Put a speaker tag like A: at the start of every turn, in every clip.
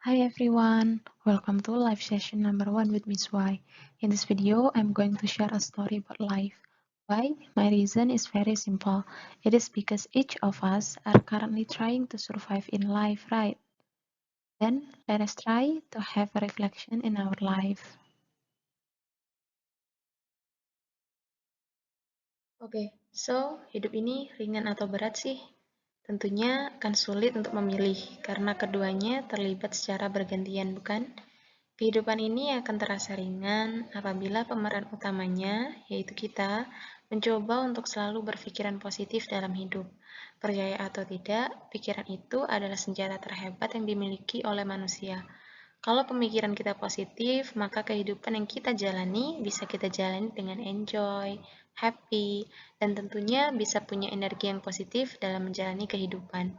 A: Hi everyone, welcome to live session number 1 with Miss Y. In this video, I'm going to share a story about life. Why? My reason is very simple. It is because each of us are currently trying to survive in life, right? Then, let us try to have a reflection in our life.
B: Oke, hidup ini ringan atau berat sih? Tentunya akan sulit untuk memilih, karena keduanya terlibat secara bergantian, bukan? Kehidupan ini akan terasa ringan apabila pemeran utamanya, yaitu kita, mencoba untuk selalu berpikiran positif dalam hidup. Percaya atau tidak, pikiran itu adalah senjata terhebat yang dimiliki oleh manusia. Kalau pemikiran kita positif, maka kehidupan yang kita jalani bisa kita jalani dengan enjoy, happy, dan tentunya bisa punya energi yang positif dalam menjalani kehidupan.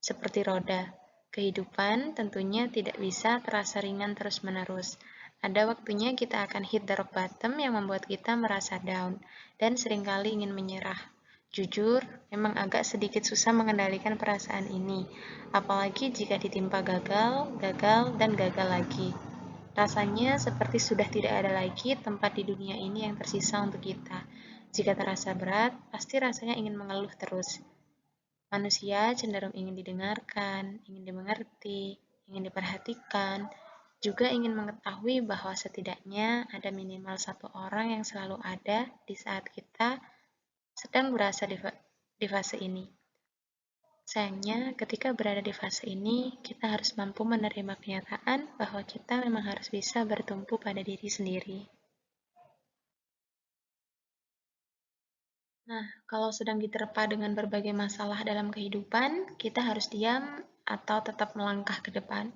B: Seperti roda, kehidupan tentunya tidak bisa terasa ringan terus-menerus. Ada waktunya kita akan hit the rock bottom yang membuat kita merasa down dan seringkali ingin menyerah. Jujur, memang agak sedikit susah mengendalikan perasaan ini, apalagi jika ditimpa gagal, gagal, dan gagal lagi. Rasanya seperti sudah tidak ada lagi tempat di dunia ini yang tersisa untuk kita. Jika terasa berat, pasti rasanya ingin mengeluh terus. Manusia cenderung ingin didengarkan, ingin dimengerti, ingin diperhatikan, juga ingin mengetahui bahwa setidaknya ada minimal satu orang yang selalu ada di saat kita sedang berada di fase ini. Sayangnya, ketika berada di fase ini, kita harus mampu menerima kenyataan bahwa kita memang harus bisa bertumpu pada diri sendiri. Nah, kalau sedang diterpa dengan berbagai masalah dalam kehidupan, kita harus diam atau tetap melangkah ke depan.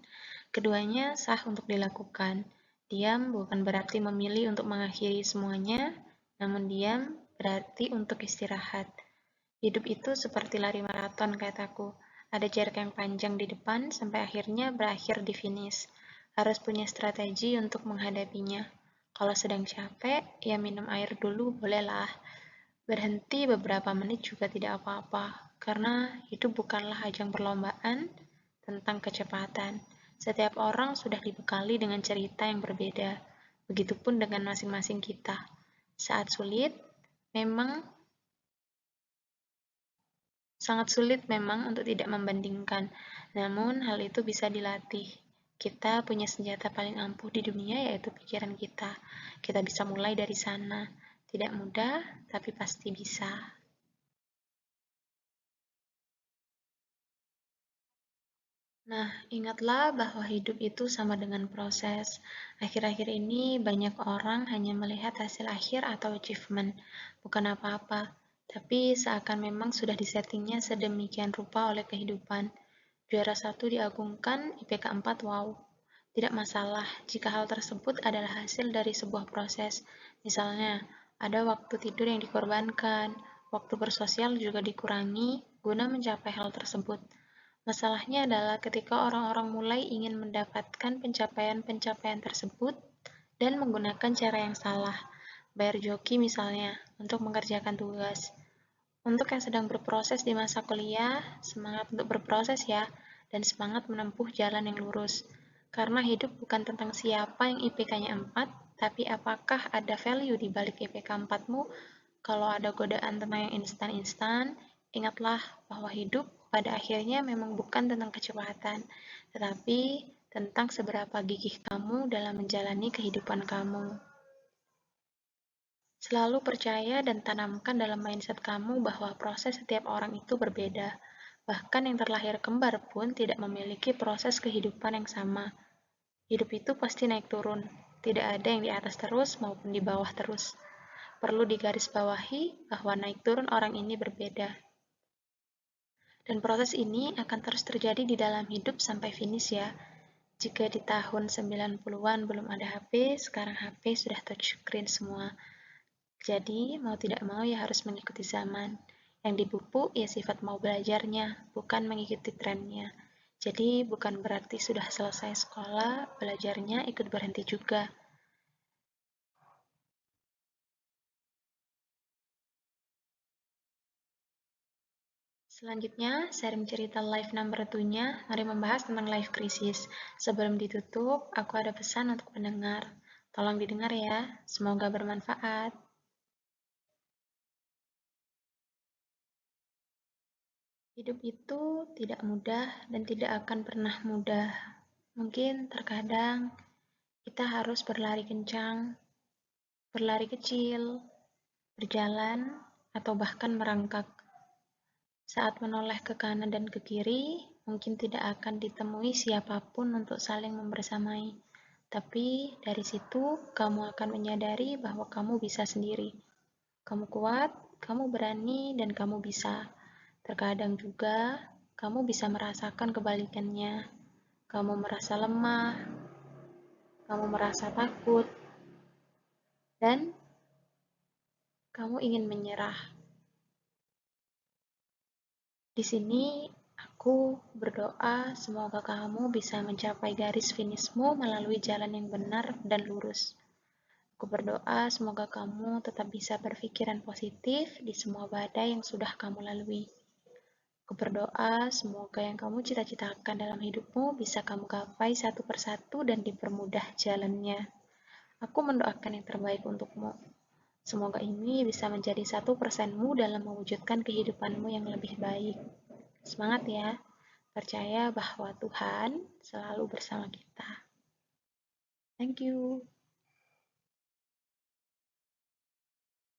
B: Keduanya sah untuk dilakukan. Diam bukan berarti memilih untuk mengakhiri semuanya, namun diam berarti untuk istirahat. Hidup itu seperti lari maraton, kataku. Ada jarak yang panjang di depan sampai akhirnya berakhir di finish. Harus punya strategi untuk menghadapinya. Kalau sedang capek, ya minum air dulu bolehlah. Berhenti beberapa menit juga tidak apa-apa, karena hidup bukanlah ajang perlombaan tentang kecepatan. Setiap orang sudah dibekali dengan cerita yang berbeda, begitupun dengan masing-masing kita. Saat sulit, memang sangat sulit memang untuk tidak membandingkan, namun hal itu bisa dilatih. Kita punya senjata paling ampuh di dunia, yaitu pikiran kita. Kita bisa mulai dari sana. Tidak mudah, tapi pasti bisa. Nah, ingatlah bahwa hidup itu sama dengan proses. Akhir-akhir ini banyak orang hanya melihat hasil akhir atau achievement, bukan apa-apa, tapi seakan memang sudah disettingnya sedemikian rupa oleh kehidupan. Juara satu diagungkan, IPK 4 wow. Tidak masalah jika hal tersebut adalah hasil dari sebuah proses. Misalnya, ada waktu tidur yang dikorbankan, waktu bersosial juga dikurangi guna mencapai hal tersebut. Masalahnya adalah ketika orang-orang mulai ingin mendapatkan pencapaian-pencapaian tersebut dan menggunakan cara yang salah. Bayar joki misalnya, untuk mengerjakan tugas. Untuk yang sedang berproses di masa kuliah, semangat untuk berproses ya, dan semangat menempuh jalan yang lurus. Karena hidup bukan tentang siapa yang IPK-nya 4, tapi apakah ada value di balik IPK 4-mu. Kalau ada godaan tentang yang instan-instan, ingatlah bahwa hidup pada akhirnya memang bukan tentang kecepatan, tetapi tentang seberapa gigih kamu dalam menjalani kehidupan kamu. Selalu percaya dan tanamkan dalam mindset kamu bahwa proses setiap orang itu berbeda. Bahkan yang terlahir kembar pun tidak memiliki proses kehidupan yang sama. Hidup itu pasti naik turun. Tidak ada yang di atas terus maupun di bawah terus. Perlu digarisbawahi bahwa naik turun orang ini berbeda. Dan proses ini akan terus terjadi di dalam hidup sampai finish ya. Jika di tahun 90-an belum ada HP, sekarang HP sudah touchscreen semua. Jadi, mau tidak mau ya harus mengikuti zaman. Yang dipupuk ya sifat mau belajarnya, bukan mengikuti trennya. Jadi, bukan berarti sudah selesai sekolah, belajarnya ikut berhenti juga. Selanjutnya, sharing cerita live number 2-nya, mari membahas tentang life crisis. Sebelum ditutup, aku ada pesan untuk pendengar. Tolong didengar ya, semoga bermanfaat. Hidup itu tidak mudah dan tidak akan pernah mudah. Mungkin terkadang kita harus berlari kencang, berlari kecil, berjalan, atau bahkan merangkak. Saat menoleh ke kanan dan ke kiri, mungkin tidak akan ditemui siapapun untuk saling membersamai. Tapi dari situ, kamu akan menyadari bahwa kamu bisa sendiri. Kamu kuat, kamu berani, dan kamu bisa. Terkadang juga, kamu bisa merasakan kebalikannya. Kamu merasa lemah, kamu merasa takut, dan kamu ingin menyerah. Di sini, aku berdoa semoga kamu bisa mencapai garis finishmu melalui jalan yang benar dan lurus. Aku berdoa semoga kamu tetap bisa berpikiran positif di semua badai yang sudah kamu lalui. Aku berdoa semoga yang kamu cita-citakan dalam hidupmu bisa kamu gapai satu persatu dan dipermudah jalannya. Aku mendoakan yang terbaik untukmu. Semoga ini bisa menjadi 1%-mu dalam mewujudkan kehidupanmu yang lebih baik. Semangat ya, percaya bahwa Tuhan selalu bersama kita. Thank you.